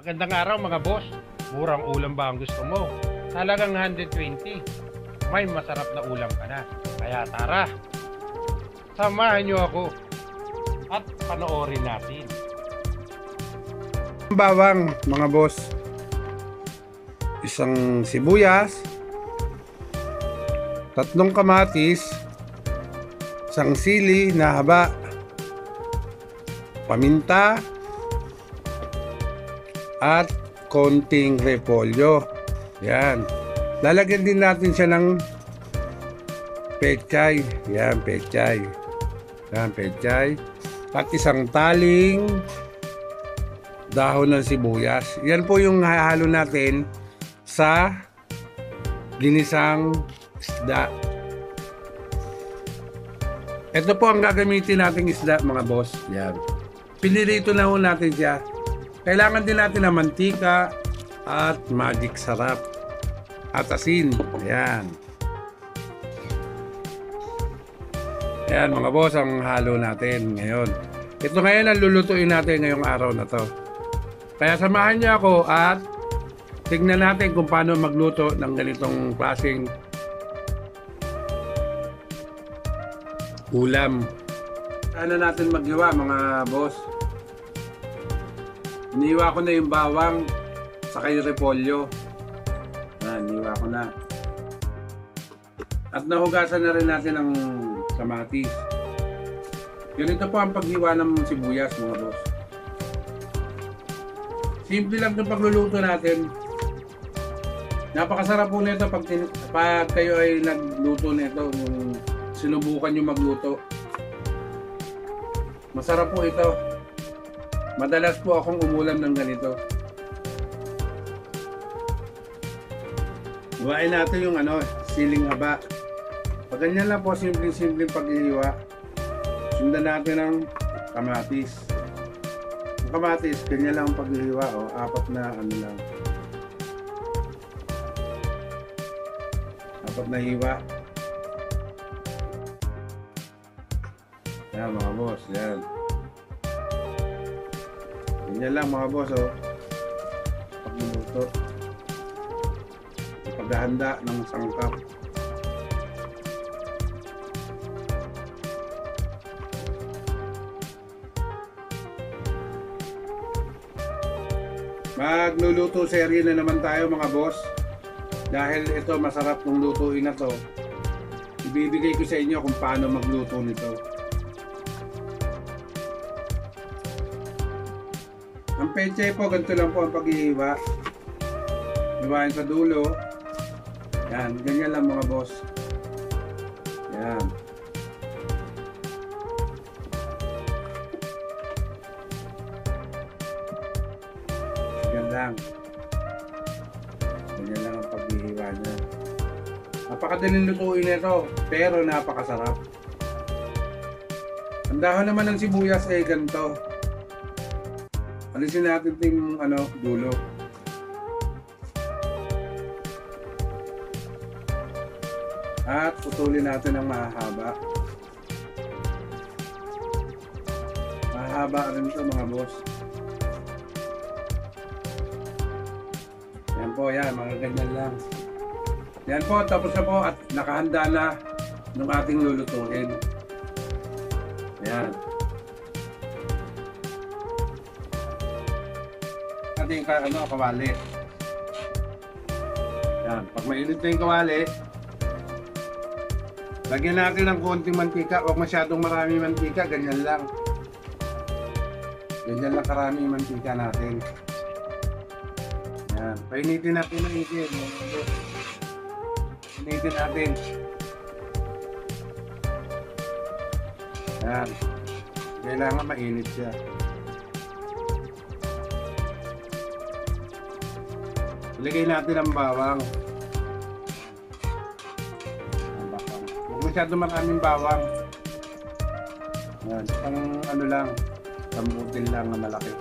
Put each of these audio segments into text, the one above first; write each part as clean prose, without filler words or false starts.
Magandang araw mga boss. Murang ulam ba ang gusto mo? Talagang 120. May masarap na ulam ka na. Kaya tara, samahan niyo ako at panoorin natin. Bawang mga boss, isang sibuyas, 3 kamatis, isang sili na haba, paminta, at konting repolyo. Yan. Lalagyan din natin siya ng pechay. Yan, pechay. Yan, pechay. At isang taling dahon ng sibuyas. Yan po yung hahalo natin sa ginisang isda. Ito po ang gagamitin nating isda mga boss. Yan. Pinirito na ho natin siya. Kailangan din natin ng mantika at magic sarap at asin. Ayan. Ayan mga boss ang halo natin ngayon. Ito ngayon ang lulutuin natin ngayong araw na to. Kaya samahan niyo ako at tignan natin kung paano magluto ng ganitong klaseng ulam. Ano natin maghiwa mga boss? Iniwa ko na yung bawang saka yung repolyo. Iniwa ko na. At nahugasan na rin natin ang kamatis. Ganito po ang paghiwa ng sibuyas mga boss. Simple lang itong pagluluto natin. Napakasarap po nito pag kayo ay nagluto nito. Yung sinubukan nyo magluto. Masarap po ito. Madalas po akong umulam ng ganito. Huwain natin yung siling haba. Pag ganyan lang po, simpleng pag-ihiwa. Sundan natin ng kamatis. Yung kamatis, ganyan lang ang pag-ihiwa. Apat na lang. Apat na hiwa. Yan mga boss, yan. Ganyan lang mga boss, pagluluto, paghahanda ng sangkap. Magluluto serye na naman tayo mga boss. Dahil ito masarap ng lutuin na to, ibibigay ko sa inyo kung paano magluto nito. Ang pechay po, ganito lang po ang paghihiwa. Hiwain sa dulo. Yan, ganyan lang mga boss. Yan. Ganyan lang. Ganyan lang ang paghihiwa niya. Napakadaling lutuin nito, pero napakasarap. Ang dahon naman ng sibuyas ay ganito. Alisin natin yung dulo. At putulin natin ang mahahaba. Mahahaba rin ito mga boss. Yan po, yan, mga ganyan lang. Yan po, tapos na po at nakahanda na ng ating lulutuin. Yan. Ating kawali. Yan, pag mainit na yung kawali, lagyan natin ng konting mantika. Huwag masyadong marami mantika, ganyan lang. Ganyan lang karami yung mantika natin. Yan, painitin natin ng itin. Painitin natin. Yan, kailangan mainit siya. Ilagay natin ang bawang. Huwag masyado maraming bawang. Yan, pang lang, sambutin lang na malaki.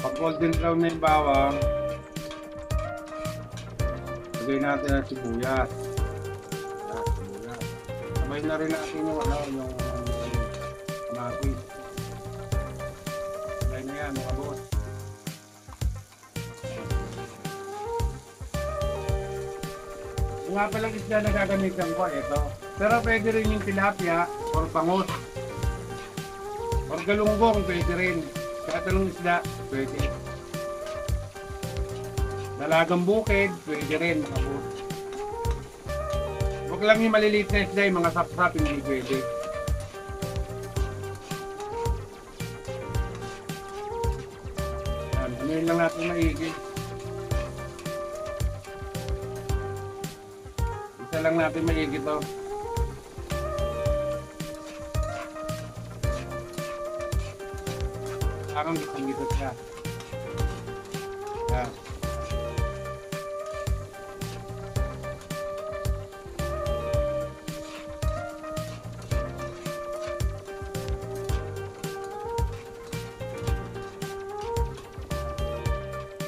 Pag golden brown na yung bawang, lagay natin ang sibuyas. Sabay na rin natin yung Ayan mga boss. Kung nga palang isda na gagamitan ko, ito. Pero pwede rin yung tilapia or pangot. Or galunggong, pwede rin. Kaya talong isda, pwede. Dalagang bukid, pwede rin mga boss. Huwag lang yung maliliit na isda, yung mga sap-sap, hindi pwede. Yan, ano yun lang natin maigi. Isa lang natin maigi to. Parang gitang-gito siya. Yan.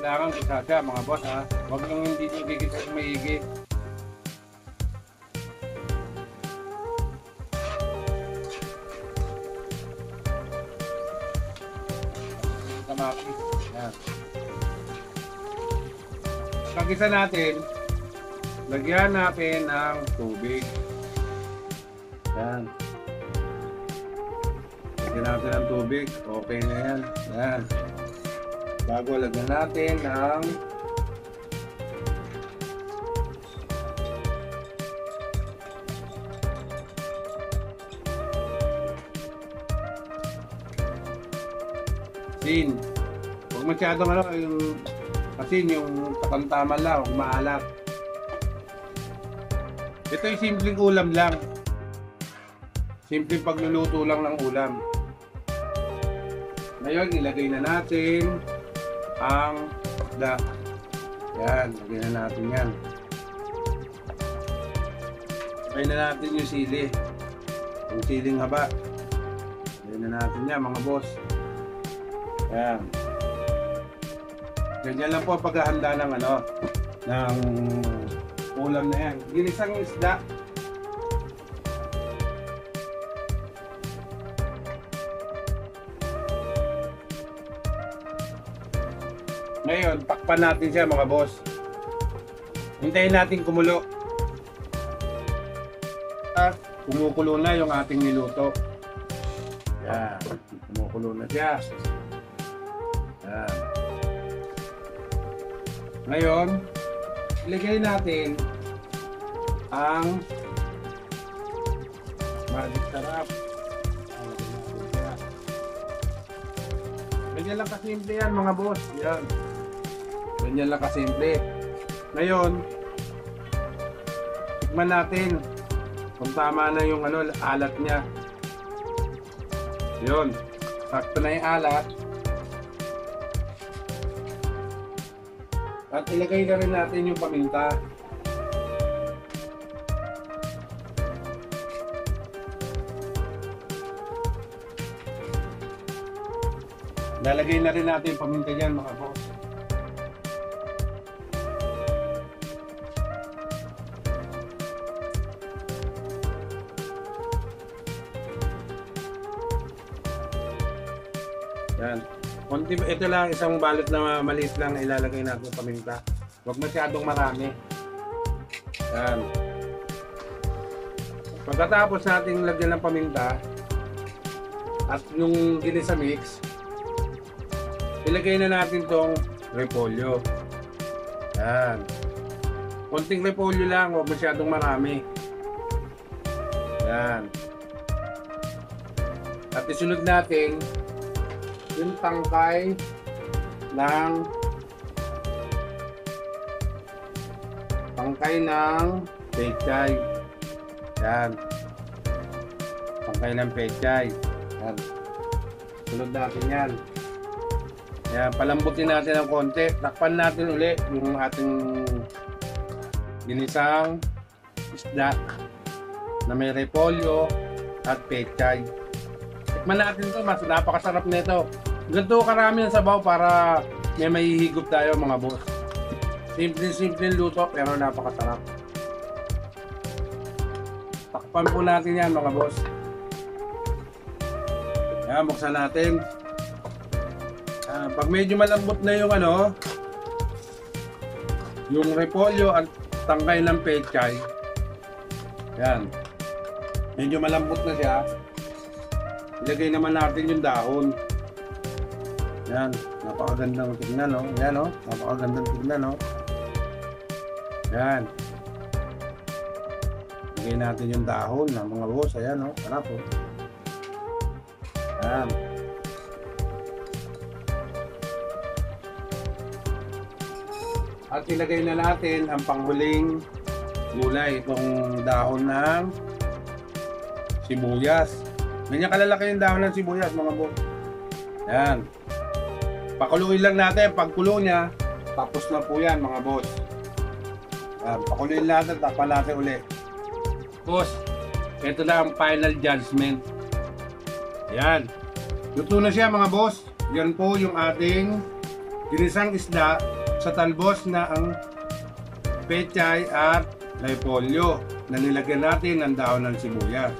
Kailangan isa siya mga boss ha. Huwag lang hindi nyo kikita yung maigi. Kamatis. Yan. Pag-isa natin, lagyan natin ng tubig. Yan. Lagyan natin ng tubig. Okay na yan. Yan. Bago lagyan natin ng asin. Huwag masyadong yung asin, yung katamtaman lang, huwag maalat. Ito yung simpleng ulam lang. Simpleng pagluluto lang ng ulam. Ngayon, ilagay na natin ang isda. Yan, lagyan na natin yan. Lagyan na natin yung sili. Yung siling haba. Lagyan na natin yan mga boss. Yan. Ganyan lang po paghahanda ng ng ulam na yan. Ginisang isda. Ngayon, takpan natin siya mga boss. Hintayin natin kumulo. At kumukulo na yung ating niluto. Yan. Kumukulo na siya. Yan. Ngayon, ilagay natin ang magic sarap. Ganyan lang kasimple yan mga boss. Yan. Ganyan lang kasimple. Ngayon, tikman natin kung tama na yung alat niya. Yun. Sakto na yung alat. At ilagay na rin natin yung paminta. Lalagay na rin natin yung paminta dyan mga boss. Yan. Konti, ito lang isang balot na maliit lang ilalagay natin yung paminta. Huwag masyadong marami. Yan. Pagkatapos natin lagyan ng paminta at yung ginisa mix, ilagay na natin tong repolyo. Yan. Konting repolyo lang, huwag masyadong marami. Yan. At isunod natin yung tangkay ng pechay. Yan. Tangkay ng pechay. Yan. Sunod natin yan. Yan. Palambutin natin ng konti. Takpan natin uli yung ating ginisang isda na may repolyo at pechay. Tikman natin ito, mas napakasarap nito. Ganito karami ng sabaw para may mahihigop tayo mga boss. Simple luto pero napakasarap. Takpan po natin yan mga boss. Yan, buksan natin. pag medyo malambot na yung ano, yung repolyo at tangkay ng pechay, yan, medyo malambot na siya, ilagay naman natin yung dahon. Yan, napakagandang tignan, no? Yan, no? Napakagandang tignan, no? Yan. Ilagay natin yung dahon ng mga boss. Ayan, no? Sarap, oh. Yan. At ilagay na natin ang panghuling gulay, itong dahon ng sibuyas. Ganyan kalalaki yung dahon ng sibuyas, mga boss. Yan. Pakuluin lang natin. Pagkulo niya, tapos na po yan, mga boss. Yan. Pakuluin natin, tapan natin ulit. Boss, ito na ang final judgment. Yan. Luto na siya, mga boss. Yan po yung ating ginisang isda sa talbos na ang pechay at repolyo na nilagyan natin ng dahon ng sibuyas.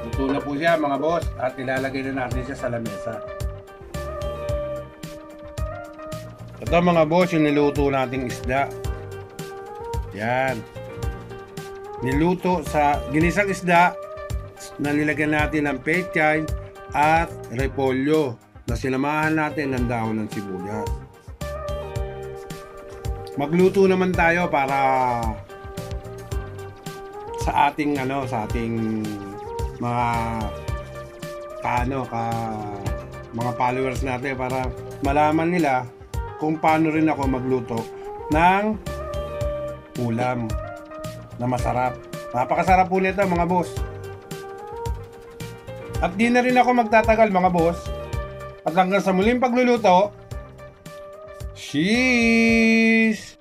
Luto na po siya, mga boss, at ilalagay na natin siya sa lamesa. Ito, mga boss, yung niluto nating isda. Yan. Niluto sa ginisang isda na nilagyan natin ng pechay at repolyo na sinamahan natin ng dahon ng sibuyas. Magluto naman tayo para sa ating mga mga followers natin, para malaman nila kung paano rin ako magluto ng ulam na masarap. Napakasarap po nito, mga boss. At di na rin ako magtatagal, mga boss. At hanggang sa muling pagluluto, cheese!